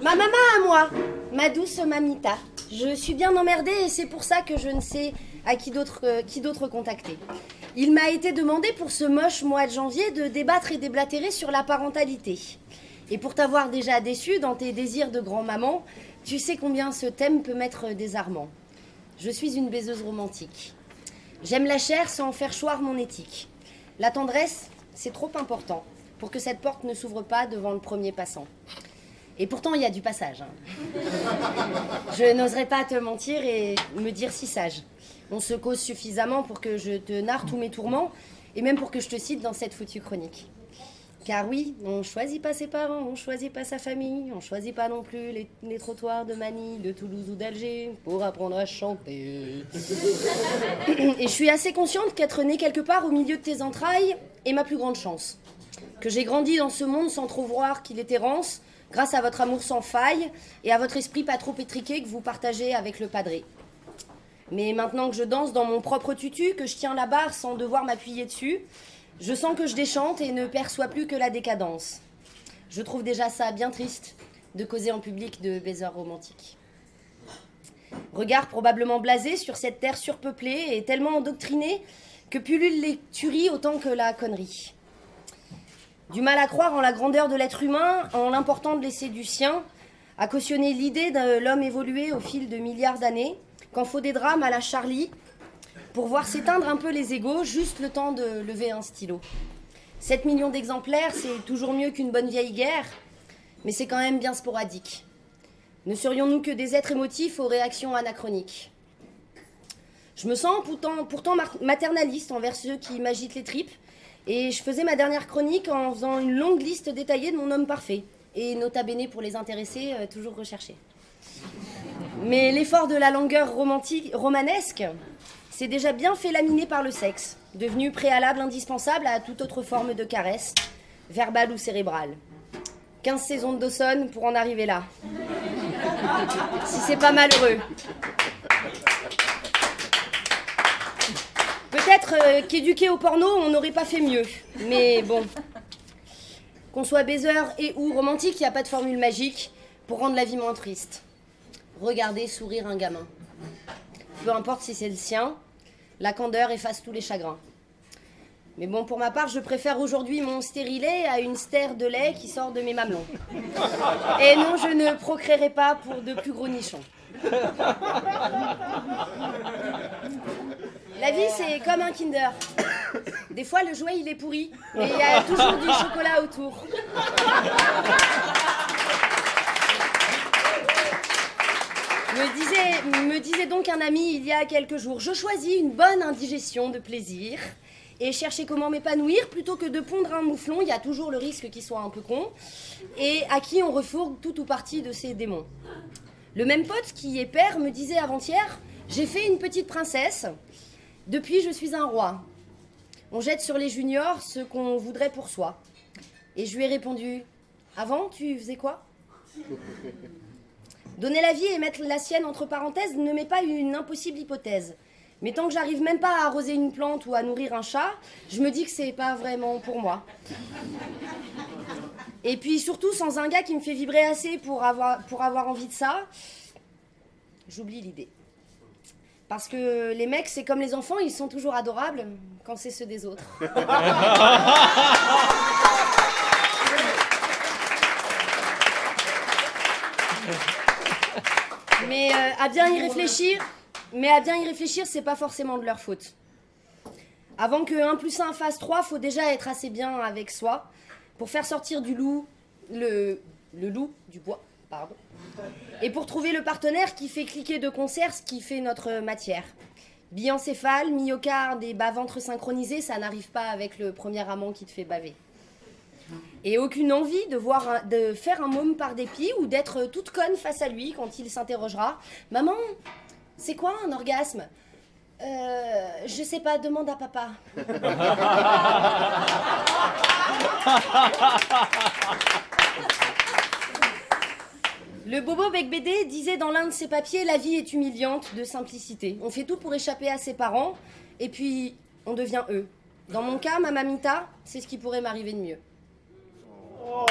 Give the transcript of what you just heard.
Ma maman à moi, ma douce mamita. Je suis bien emmerdée et c'est pour ça que je ne sais à qui d'autre contacter. Il m'a été demandé pour ce moche mois de janvier de débattre et déblatérer sur la parentalité. Et pour t'avoir déjà déçu dans tes désirs de grand-maman, tu sais combien ce thème peut m'être désarmant. Je suis une baiseuse romantique. J'aime la chair sans faire choir mon éthique. La tendresse, c'est trop important pour que cette porte ne s'ouvre pas devant le premier passant. Et pourtant, il y a du passage. Je n'oserais pas te mentir et me dire si sage. On se cause suffisamment pour que je te narre tous mes tourments et même pour que je te cite dans cette foutue chronique. Car oui, on choisit pas ses parents, on choisit pas sa famille, on choisit pas non plus les trottoirs de Manille, de Toulouse ou d'Alger pour apprendre à chanter. Et je suis assez consciente qu'être née quelque part au milieu de tes entrailles est ma plus grande chance. Que j'ai grandi dans ce monde sans trop voir qu'il est errance, grâce à votre amour sans faille et à votre esprit pas trop étriqué que vous partagez avec le padré. Mais maintenant que je danse dans mon propre tutu, que je tiens la barre sans devoir m'appuyer dessus, je sens que je déchante et ne perçois plus que la décadence. Je trouve déjà ça bien triste de causer en public de baiseurs romantiques. Regard probablement blasé sur cette terre surpeuplée et tellement endoctrinée que pullulent les tueries autant que la connerie. Du mal à croire en la grandeur de l'être humain, en l'important de laisser du sien, à cautionner l'idée de l'homme évolué au fil de milliards d'années, qu'en faut des drames à la Charlie, pour voir s'éteindre un peu les égos, juste le temps de lever un stylo. 7 millions d'exemplaires, c'est toujours mieux qu'une bonne vieille guerre, mais c'est quand même bien sporadique. Ne serions-nous que des êtres émotifs aux réactions anachroniques? Je me sens pourtant maternaliste envers ceux qui m'agitent les tripes, et je faisais ma dernière chronique en faisant une longue liste détaillée de mon homme parfait, et nota bene pour les intéressés, toujours recherché. Mais l'effort de la langueur romanesque s'est déjà bien fait laminer par le sexe, devenu préalable indispensable à toute autre forme de caresse, verbale ou cérébrale. 15 saisons de Dawson pour en arriver là. Si c'est pas malheureux. Peut-être qu'éduqué au porno, on n'aurait pas fait mieux. Mais bon. Qu'on soit baiseur et ou romantique, il n'y a pas de formule magique pour rendre la vie moins triste. Regarder sourire un gamin. Peu importe si c'est le sien, la candeur efface tous les chagrins. Mais bon, pour ma part, je préfère aujourd'hui mon stérilet à une stère de lait qui sort de mes mamelons. Et non, je ne procréerai pas pour de plus gros nichons. La vie, c'est comme un Kinder. Des fois, le jouet, il est pourri, mais il y a toujours du chocolat autour. Me disait donc un ami il y a quelques jours, je choisis une bonne indigestion de plaisir et chercher comment m'épanouir plutôt que de pondre un mouflon, il y a toujours le risque qu'il soit un peu con, et à qui on refourgue tout ou partie de ses démons. Le même pote qui est père me disait avant-hier, j'ai fait une petite princesse, depuis je suis un roi. On jette sur les juniors ce qu'on voudrait pour soi. Et je lui ai répondu, avant tu faisais quoi ? Donner la vie et mettre la sienne entre parenthèses ne m'est pas une impossible hypothèse. Mais tant que j'arrive même pas à arroser une plante ou à nourrir un chat, je me dis que c'est pas vraiment pour moi. Et puis surtout, sans un gars qui me fait vibrer assez pour avoir envie de ça, j'oublie l'idée. Parce que les mecs, c'est comme les enfants, ils sont toujours adorables quand c'est ceux des autres. Mais à bien y réfléchir, c'est pas forcément de leur faute. Avant que 1 + 1 fasse 3, faut déjà être assez bien avec soi pour faire sortir le loup du bois, pardon. Et pour trouver le partenaire qui fait cliquer de concert ce qui fait notre matière. Biencéphale, myocarde et bas-ventre synchronisé, ça n'arrive pas avec le premier amant qui te fait baver. Et aucune envie de faire un môme par dépit ou d'être toute conne face à lui quand il s'interrogera. « Maman, c'est quoi un orgasme ? Je sais pas, demande à papa. » Le bobo Bec Bédé disait dans l'un de ses papiers « La vie est humiliante de simplicité. On fait tout pour échapper à ses parents et puis on devient eux. Dans mon cas, ma mamita, c'est ce qui pourrait m'arriver de mieux. » Oh.